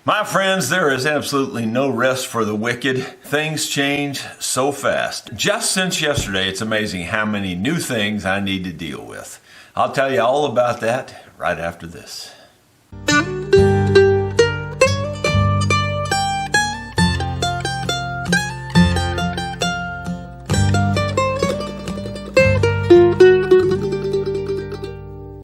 My friends, there is absolutely no rest for the wicked. Things change so fast. Just since yesterday, it's amazing how many new things I need to deal with. I'll tell you all about that right after this.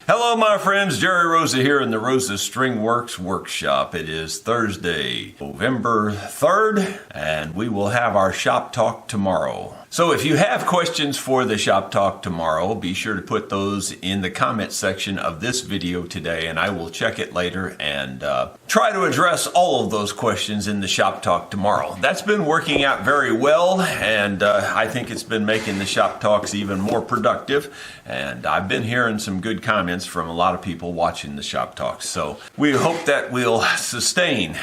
Hello my friends, Jerry Rosa here in the Rosa String Works workshop. It is Thursday, November 3rd, and we will have our shop talk tomorrow. So if you have questions for the shop talk tomorrow, be sure to put those in the comment section of this video today, and I will check it later and try to address all of those questions in the shop talk tomorrow. That's been working out very well, and I think it's been making the shop talks even more productive, and I've been hearing some good comments from a lot of people watching the shop talks, so we hope that will sustain.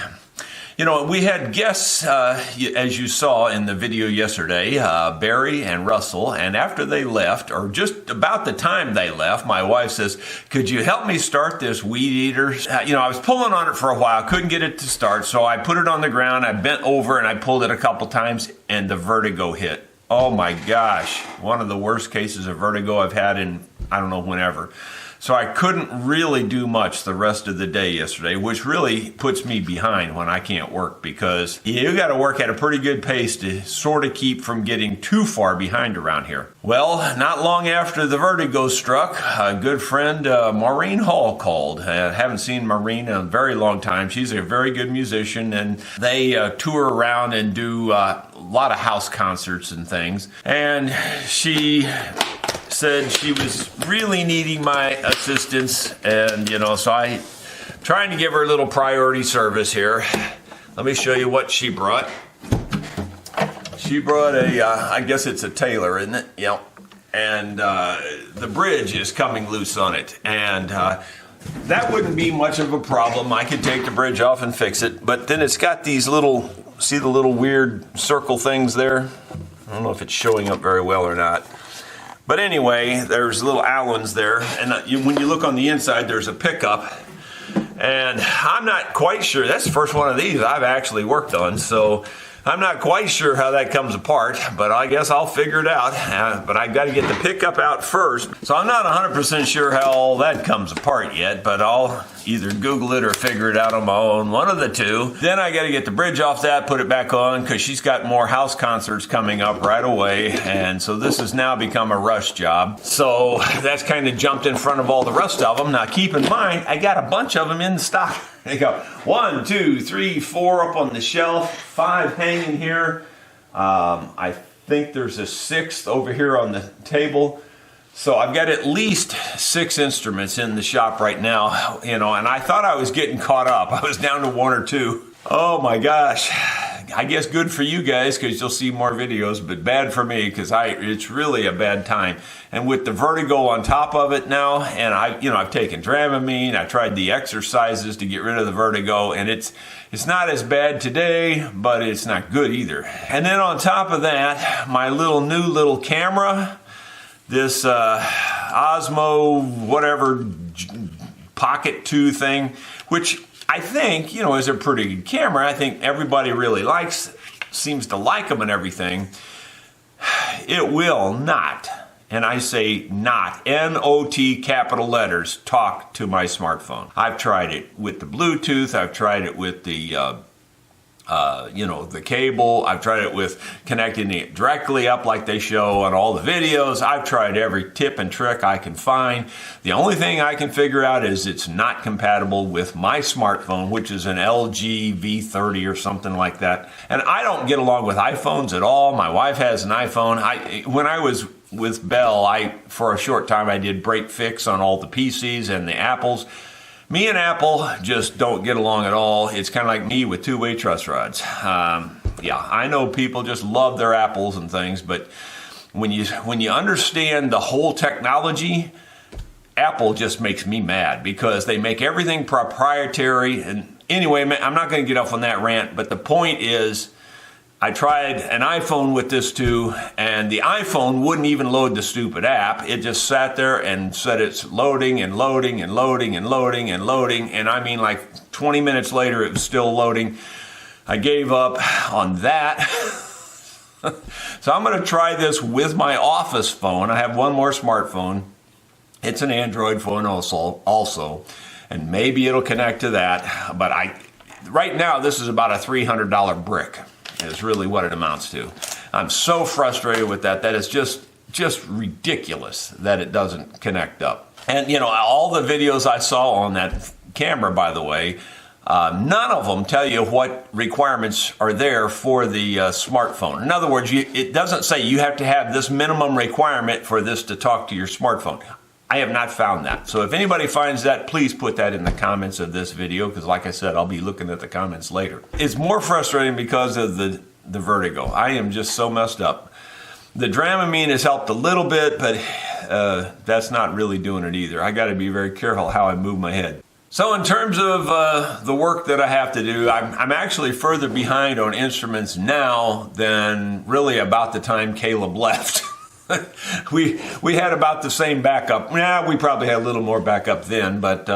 You know, we had guests, as you saw in the video yesterday, Barry and Russell, and after they left, or just about the time they left, my wife says, could you help me start this weed eater? You know, I was pulling on it for a while, couldn't get it to start, so I put it on the ground, I bent over and I pulled it a couple times, and the vertigo hit. Oh my gosh, one of the worst cases of vertigo I've had in, I don't know, whenever. So I couldn't really do much the rest of the day yesterday, which really puts me behind when I can't work, because you got to work at a pretty good pace to sort of keep from getting too far behind around here. Well, not long after the vertigo struck, a good friend, Maureen Hall, called. I haven't seen Maureen in a very long time. She's a very good musician, and they tour around and do a lot of house concerts and things. And she said she was really needing my assistance, and so I trying to give her a little priority service here. Let me show you what she brought. She brought a I guess it's a Taylor, isn't it? Yep. And the bridge is coming loose on it, and that wouldn't be much of a problem. I could take the bridge off and fix it, but then it's got these little, see the little weird circle things there? I don't know if it's showing up very well or not. But anyway, there's little Allens there, and when you look on the inside, there's a pickup, and I'm not quite sure. That's the first one of these I've actually worked on, so I'm not quite sure how that comes apart, but I guess I'll figure it out. But I've got to get the pickup out first, so I'm not 100% sure how all that comes apart yet, but I'll either Google it or figure it out on my own, one of the two. Then I got to get the bridge off that, put it back on, because she's got more house concerts coming up right away, and so this has now become a rush job. So that's kind of jumped in front of all the rest of them. Now keep in mind, I got a bunch of them in stock. They go 1, 2, 3, 4 up on the shelf, 5 hanging here. I think there's a 6th over here on the table. So I've got at least 6 instruments in the shop right now, and I thought I was getting caught up. I was down to 1 or 2. Oh my gosh. I guess good for you guys because you'll see more videos, but bad for me because it's really a bad time. And with the vertigo on top of it now, and I've taken Dramamine, I tried the exercises to get rid of the vertigo, and it's not as bad today, but it's not good either. And then on top of that, my new little camera, this Osmo whatever Pocket 2 thing, which I think, is a pretty good camera. I think everybody really seems to like them and everything. It will not, and I say not, N-O-T capital letters, talk to my smartphone. I've tried it with the Bluetooth. I've tried it with the the cable. I've tried it with connecting it directly up like they show on all the videos. I've tried every tip and trick I can find. The only thing I can figure out is it's not compatible with my smartphone, which is an LG V30 or something like that. And I don't get along with iPhones at all. My wife has an iPhone. When I was with Bell, for a short time I did break fix on all the PCs and the Apples. Me and Apple just don't get along at all. It's kind of like me with two-way truss rods. I know people just love their Apples and things, but when you understand the whole technology, Apple just makes me mad because they make everything proprietary. And anyway, I'm not going to get off on that rant, but the point is I tried an iPhone with this too, and the iPhone wouldn't even load the stupid app. It just sat there and said it's loading and loading and loading and loading and loading, and I mean like 20 minutes later it was still loading. I gave up on that. So I'm going to try this with my office phone. I have one more smartphone. It's an Android phone also, and maybe it'll connect to that. But right now this is about a $300 brick. Is really what it amounts to. I'm so frustrated with that it's just ridiculous that it doesn't connect up. And you know, all the videos I saw on that camera, by the way, none of them tell you what requirements are there for the smartphone. In other words, it doesn't say you have to have this minimum requirement for this to talk to your smartphone. I have not found that. So if anybody finds that, please put that in the comments of this video, because like I said, I'll be looking at the comments later. It's more frustrating because of the vertigo. I am just so messed up. The Dramamine has helped a little bit, but that's not really doing it either. I got to be very careful how I move my head. So in terms of the work that I have to do, I'm actually further behind on instruments now than really about the time Caleb left. We had about the same backup. Yeah, we probably had a little more backup then, but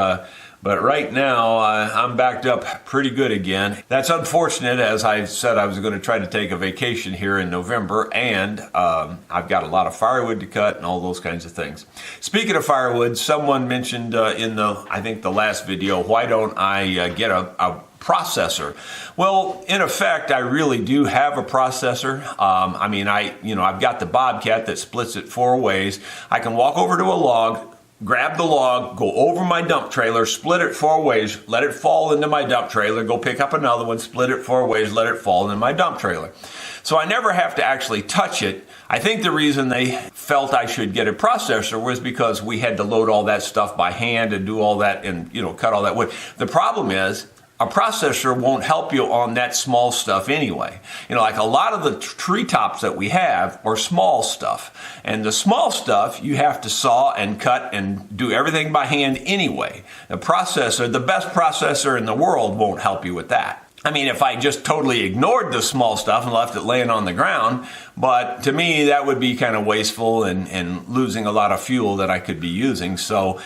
right now I'm backed up pretty good again. That's unfortunate, as I said I was going to try to take a vacation here in November, and I've got a lot of firewood to cut and all those kinds of things. Speaking of firewood, someone mentioned in I think the last video, why don't I get a processor? Well, in effect, I really do have a processor. I mean, I've got the Bobcat that splits it 4 ways. I can walk over to a log, grab the log, go over my dump trailer, split it 4 ways, let it fall into my dump trailer, go pick up another one, split it 4 ways, let it fall into my dump trailer. So I never have to actually touch it. I think the reason they felt I should get a processor was because we had to load all that stuff by hand and do all that and, cut all that wood. The problem is, a processor won't help you on that small stuff anyway. Like a lot of the treetops that we have are small stuff. And the small stuff, you have to saw and cut and do everything by hand anyway. The processor, the best processor in the world, won't help you with that. I mean, if I just totally ignored the small stuff and left it laying on the ground, but to me, that would be kind of wasteful and losing a lot of fuel that I could be using. So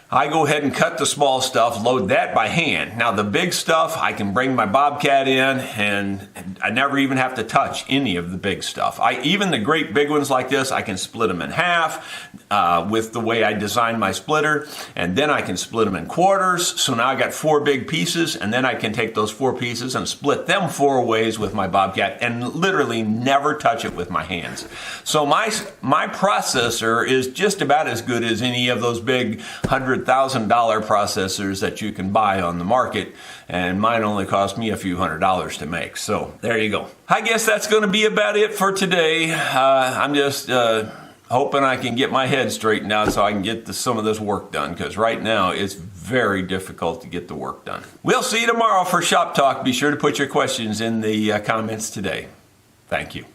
I go ahead and cut the small stuff, load that by hand. Now the big stuff, I can bring my Bobcat in and I never even have to touch any of the big stuff. Even the great big ones like this, I can split them in half with the way I designed my splitter, and then I can split them in quarters. So now I got 4 big pieces, and then I can take those 4 pieces and split them 4 ways with my Bobcat and literally never touch it with my hands. So my processor is just about as good as any of those big $100,000 processors that you can buy on the market, and mine only cost me a few $100s to make. So there you go. I guess that's going to be about it for today. I'm just hoping I can get my head straightened out so I can get some of this work done, because right now it's very difficult to get the work done. We'll see you tomorrow for Shop Talk. Be sure to put your questions in the comments today. Thank you.